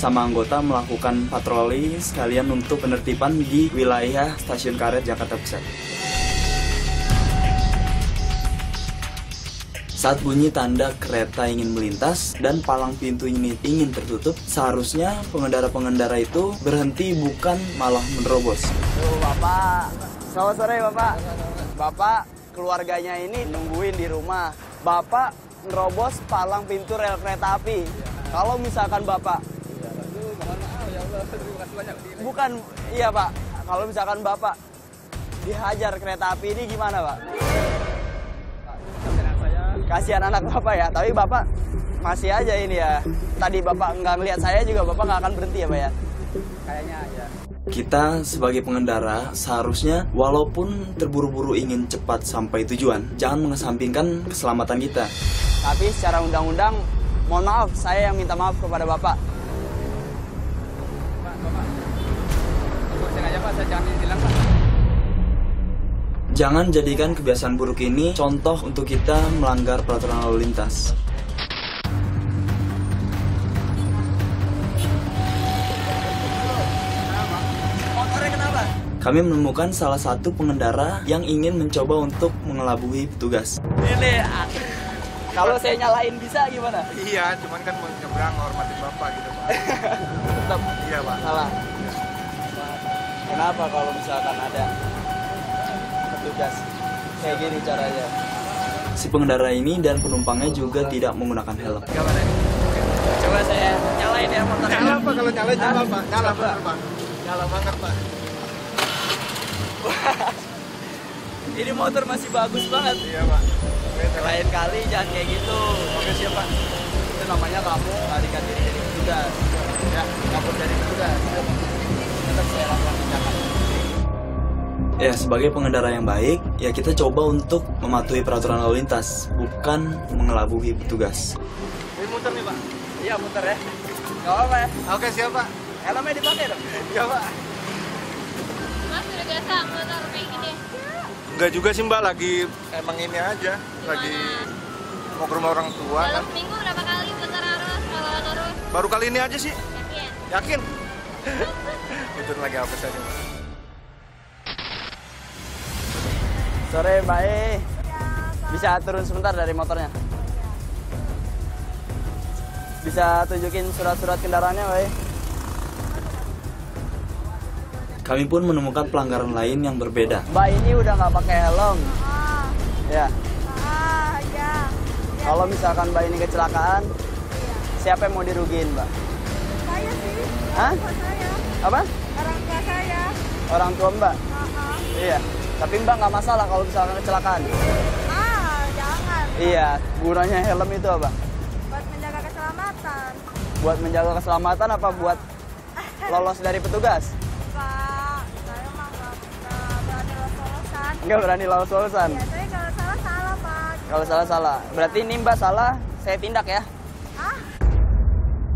bersama anggota melakukan patroli sekalian untuk penertiban di wilayah Stasiun Karet, Jakarta Pusat. Saat bunyi tanda kereta ingin melintas dan palang pintu ini ingin tertutup, seharusnya pengendara-pengendara itu berhenti bukan malah menerobos. Tuh Bapak, selamat sore Bapak. Bapak keluarganya ini nungguin di rumah. Bapak nerobos palang pintu rel kereta api. Kalau misalkan Bapak... Bukan, iya Pak. Kalau misalkan Bapak dihajar kereta api ini gimana Pak? Kasihan anak Bapak ya, tapi Bapak masih aja ini ya. Tadi Bapak nggak ngelihat saya juga, Bapak nggak akan berhenti ya Pak ya? Kayaknya ya. Kita sebagai pengendara seharusnya walaupun terburu-buru ingin cepat sampai tujuan, jangan mengesampingkan keselamatan kita. Tapi secara undang-undang, mohon maaf, saya yang minta maaf kepada Bapak. Bapak, ikutin aja Pak, saya jangan ditilang Pak. Jangan jadikan kebiasaan buruk ini contoh untuk kita melanggar peraturan lalu lintas. Kami menemukan salah satu pengendara yang ingin mencoba untuk mengelabui petugas. Ini, kalau saya nyalain bisa gimana? Iya, cuman kan mau nyebrang hormatin Bapak gitu Pak. Tetap Iya Pak. salah. Kenapa kalau misalkan ada petugas kayak gini caranya? Si pengendara ini dan penumpangnya juga tidak menggunakan helm. Coba saya nyalain ya motornya. Nyala Pak, kalau nyala nyala Pak. Nyala bener Pak. Nyala banget Pak. Ini motor masih bagus banget. Iya Pak. Lain kali jangan kayak gitu. Oke siap Pak. Itu namanya kamu larikan diri dari petugas. Ya, kabur dari petugas. Tetap saya lakukan tindakan. Ya, sebagai pengendara yang baik, ya kita coba untuk mematuhi peraturan lalu lintas, bukan mengelabui petugas. Ini muter nih Pak. Iya muter ya. Gak apa-apa ya. Oke siap Pak. Helmnya dipakai dong. Iya Pak. Mas udah biasa motor kayak gini? Enggak juga sih Mbak, lagi emang ini aja. Lagi mau ke rumah orang tua Dalam kan. seminggu berapa kali putar arus kalau terus? Baru kali ini aja sih. Yakin? Yakin? Itu lagi apa saja Mbak? Sore Mbak E. Bisa turun sebentar dari motornya? Bisa tunjukin surat-surat kendaraannya Mbak E? Kami pun menemukan pelanggaran lain yang berbeda. Mbak ini udah nggak pakai helm. Ya. Ya. Kalau misalkan Mbak ini kecelakaan, siapa yang mau dirugiin Mbak? Saya sih. Hah? Orang tua saya. Apa? Orang tua saya. Orang tua Mbak? Iya. Tapi Mbak nggak masalah kalau misalkan kecelakaan? Jangan. Iya. Gunanya helm itu apa? Buat menjaga keselamatan. Buat menjaga keselamatan apa buat lolos dari petugas? Pak, saya mah nggak berani los-losan. Nggak berani lolos-lolosan? Ya, saya kalau salah salah Pak. Kalau salah. Berarti ini Mbak salah, saya tindak ya?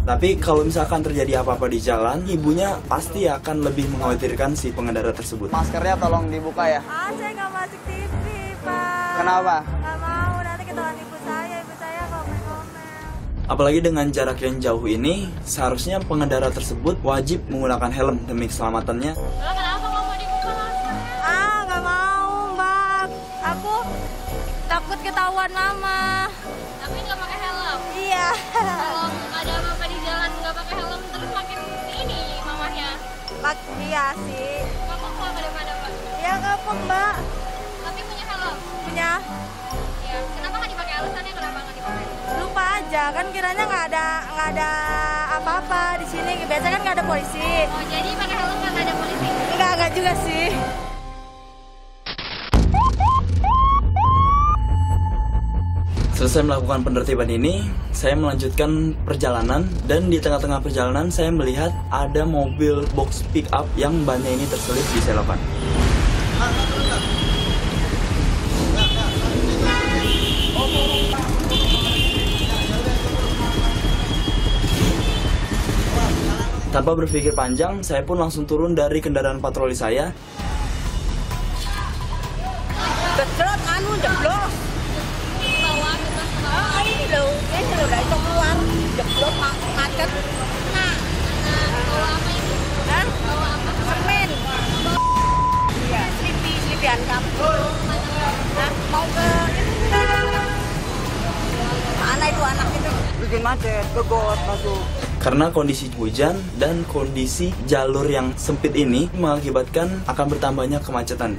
Tapi kalau misalkan terjadi apa-apa di jalan, ibunya pasti akan lebih mengkhawatirkan si pengendara tersebut. Maskernya tolong dibuka ya. Saya nggak masuk TV Pak. Kenapa? Nggak mau, nanti ketahuan ibu saya ngomel-ngomel. Apalagi dengan jarak yang jauh ini, seharusnya pengendara tersebut wajib menggunakan helm demi keselamatannya. Lo kenapa nggak mau dibuka maskernya? Nggak mau Mbak. Aku takut ketahuan Mama. Tapi nggak pakai helm. Iya. Kalau ada apa-apa di jalan nggak pakai helm terus makin ini mamanya. Iya sih. Ngomong kok pada Pak. Iya ngapung Mbak. Tapi punya helm. Punya. Ya. Kenapa nggak dipakai? Alasannya kenapa nggak dipakai? Lupa aja kan kiranya nggak ada apa-apa di sini. Biasanya kan nggak ada polisi. Oh jadi pakai helm karena ada polisi? Enggak juga sih. Selesai melakukan penertiban ini, saya melanjutkan perjalanan dan di tengah-tengah perjalanan saya melihat ada mobil box pick up yang bannya ini terselip di selokan. Tanpa berpikir panjang, saya pun langsung turun dari kendaraan patroli saya. Betrot jeblos. Ini loh dari keluar jeblos macet. Nah, macet, ke got masuk. Karena kondisi hujan dan kondisi jalur yang sempit ini mengakibatkan akan bertambahnya kemacetan.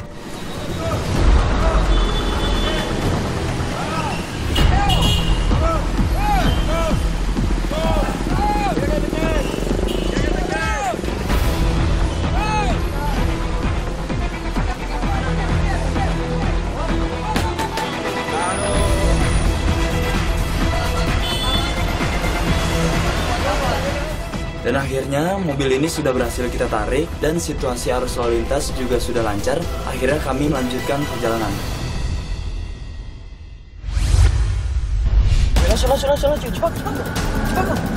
Dan akhirnya mobil ini sudah berhasil kita tarik dan situasi arus lalu lintas juga sudah lancar. Akhirnya kami melanjutkan perjalanan. Cepat.